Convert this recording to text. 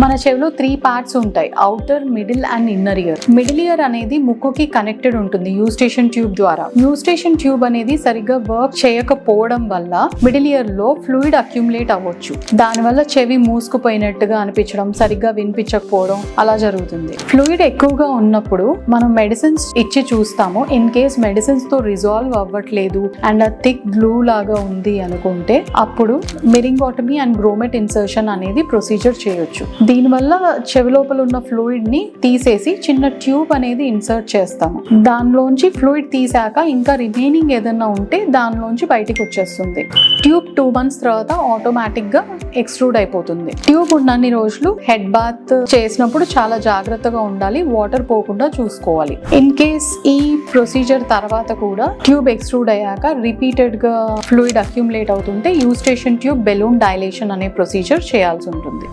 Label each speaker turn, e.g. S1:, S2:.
S1: మన చెవిలో 3 పార్ట్స్ ఉంటాయి, outer, middle and inner ear. Middle ear అనేది ముక్కుకి కనెక్టెడ్ ఉంటుంది యూస్టేషన్ ట్యూబ్ ద్వారా. యూస్టేషన్ ట్యూబ్ అనేది సరిగ్గా వర్క్ చేయకపోవడం వల్ల మిడిల్ ఇయర్ లో ఫ్లూయిడ్ అక్యుములేట్ అవ్వచ్చు. దానివల్ల చెవి మూసుకుపోయినట్టుగా అనిపించడం, సరిగ్గా వినిపించకపోవడం అలా జరుగుతుంది. ఫ్లూయిడ్ ఎక్కువగా ఉన్నప్పుడు మనం మెడిసిన్స్ ఇచ్చి చూస్తాము. ఇన్ కేస్ మెడిసిన్స్ తో రిజాల్వ్ అవ్వట్లేదు అండ్ థిక్ గ్లూ లాగా ఉంది అనుకుంటే అప్పుడు మెరింగోటమీ అండ్ గ్రోమెట్ ఇన్సర్షన్ అనేది ప్రొసీజర్ చేయొచ్చు. దీనివల్ల చెవి లోపల ఉన్న ఫ్లూయిడ్ ని తీసేసి చిన్న ట్యూబ్ అనేది ఇన్సర్ట్ చేస్తాము. దానిలోంచి ఫ్లూయిడ్ తీసాక ఇంకా రిమైనింగ్ ఏదైనా ఉంటే దానిలోంచి బయటికి వచ్చేస్తుంది. ట్యూబ్ 2 months తర్వాత ఆటోమేటిక్ గా ఎక్స్ట్రూడ్ అయిపోతుంది. ట్యూబ్ ఉన్నన్ని రోజులు హెడ్ బాత్ చేసినప్పుడు చాలా జాగ్రత్తగా ఉండాలి, వాటర్ పోకుండా చూసుకోవాలి. ఇన్ కేస్ ఈ ప్రొసీజర్ తర్వాత కూడా ట్యూబ్ ఎక్స్ట్రూడ్ అయ్యాక రిపీటెడ్ గా ఫ్లూయిడ్ అక్యుములేట్ అవుతుంటే యూస్టేషన్ ట్యూబ్ బెలూన్ డైలేషన్ అనే ప్రొసీజర్ చేయాల్సి ఉంటుంది.